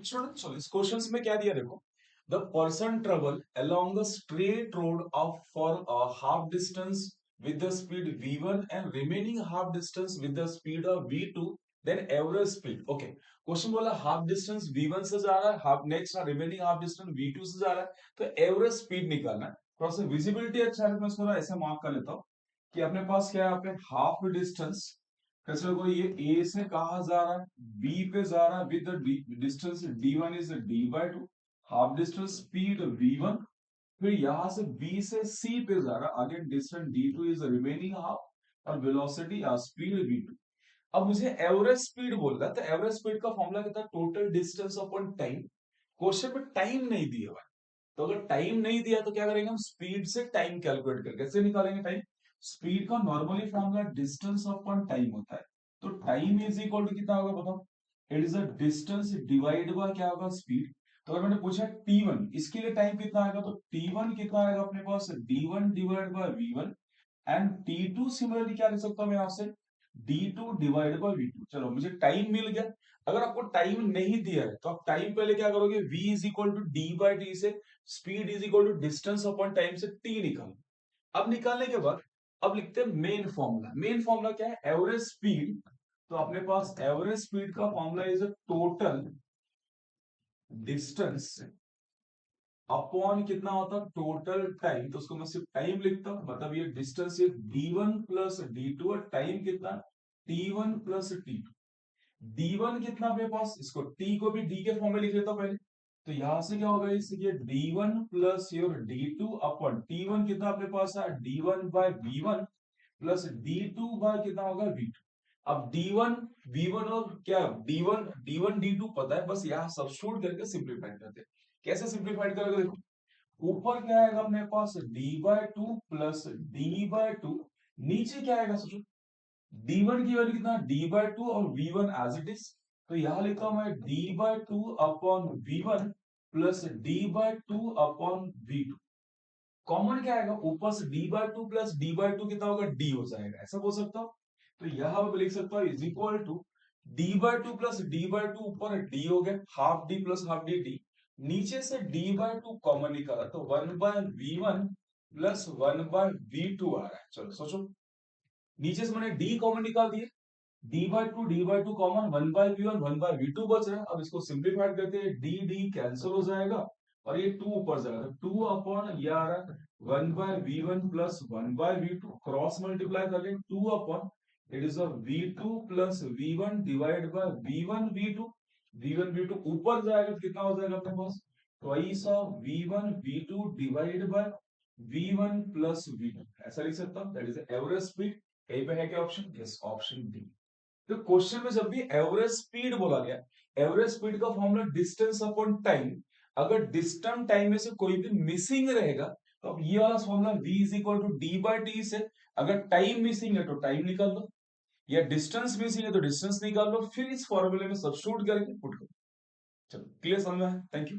student चलो इस question में क्या दिया देखो the person travel along the straight road of for a half distance with the speed v1 and remaining half distance with the speed of v2 then average speed okay question बोला half distance v1 से जा रहा है half next remaining half distance v2 से जा रहा है तो एवरेज स्पीड निकालना है थोड़ा सा विजिबिलिटी अच्छा है तो मैं इसको ऐसे मार्क कर लेता हूँ कि अपने पास क्या है यहाँ पे हाफ डिस्टेंस कैसे को ये ए से कहा जा रहा है बी पे जा रहा है with the distance d1 is d/2 half distance speed v1 फिर यहां से बी से सी पे जा रहा है again distance d2 is remaining half और वेलोसिटी या स्पीड v2 अब मुझे एवरेज स्पीड बोल रहा है तो एवरेज स्पीड का फॉर्मूला कितना total distance upon time question में टाइम नहीं दिया हुआ है तो अगर टाइम नहीं दिया तो क्या करेंगे हम स्पीड से टाइम कैलकुलेट करके कैसे निकालेंगे टाइम स्पीड का normally formula distance upon time होता है तो टाइम इज इक्वल टू कितना होगा बताओ it is a distance divide by क्या होगा स्पीड तो अगर मैंने पूछा t1 इसके लिए टाइम कितना आएगा तो t1 कितना आएगा अपने पास d1 divide by v1 and t2 similarly क्या लिख सकता हूं मैं यहां से d2 डिवाइड बाय v2 चलो मुझे टाइम मिल गया अगर आपको टाइम नहीं दिया है तो आप टाइम पहले क्या करोगे v is equal to D by T से speed is equal to distance upon time से t निकालो अब निकालने के बाद अब लिखते हैं मेन फॉर्मूला क्या है एवरेज स्पीड तो अपने पास एवरेज स्पीड का formula is a total distance upon कितना होता है टोटल टाइम तो उसको मैं सिर्फ टाइम लिखता हूं मतलब ये डिस्टेंस है d1 प्लस d2 और टाइम कितना t1 प्लस t2 d1 कितना मेरे पास इसको t को भी d के फॉर्म में लिख लेता हूं पहले तो यहां से क्या होगा इसलिए d1 plus your d2 upon t1 कितना अपने पास है d1 bye v1 plus d2 bye कितना होगा v2 अब d1 v1 और क्या d1 d1 d2 पता है बस यहां सब्स्टिट्यूट करके सिंपलीफाई करते हैं कैसे सिंपलीफाइड करोगे देखो ऊपर क्या आएगा अपने पास d/2 प्लस d/2 नीचे क्या आएगा सोचो d1 की वैल्यू कितना d/2 और v1 एज इट इज तो यहां लिखता हूं मैं d/2 upon v1 plus d/2 upon v2 common क्या आएगा ऊपर से d/2 प्लस d/2 कितना होगा d हो जाएगा ऐसा बोल सकता हूं तो यहां पर लिख सकता हूं is equal to d/2 plus d/2 ऊपर d हो गया half d plus half d नीचे से d/2 कॉमन निकाला तो 1/v1 प्लस 1/v2 आ रहा है चलो सोचो नीचे से मैंने d कॉमन निकाल दिया d/2 कॉमन 1/v1 1/v2 बच रहा है अब इसको सिंप्लीफाइड करते हैं d d कैंसिल हो जाएगा और ये 2 ऊपर जाएगा 2 अपॉन ये आ रहा है 1/v1 plus 1/v2 cross multiply कर लेंगे 2 upon it is a v2 plus v1 divide by v1 v2 ऊपर जाएगा तो कितना हो जाएगा अपने पास twice of v1 v2 divide by v1 plus v2 ऐसा लिख सकता हूं दैट इज एवरेज स्पीड कहीं पे है क्या ऑप्शन यस ऑप्शन डी तो क्वेश्चन में जब भी एवरेज स्पीड बोला गया एवरेज स्पीड का फॉर्मूला डिस्टेंस अपॉन टाइम अगर डिस्टेंस टाइम में से कोई भी मिसिंग रहेगा तो अब ये वाला formula v is equal to D by T से अगर टाइम मिसिंग है तो टाइम निकाल लो या डिस्टेंस मिसिंग है तो डिस्टेंस निकाल लो फिर इस फॉर्मूले में सब्स्टिट्यूट करके पुट करो चलो क्लियर समझ में थैंक यू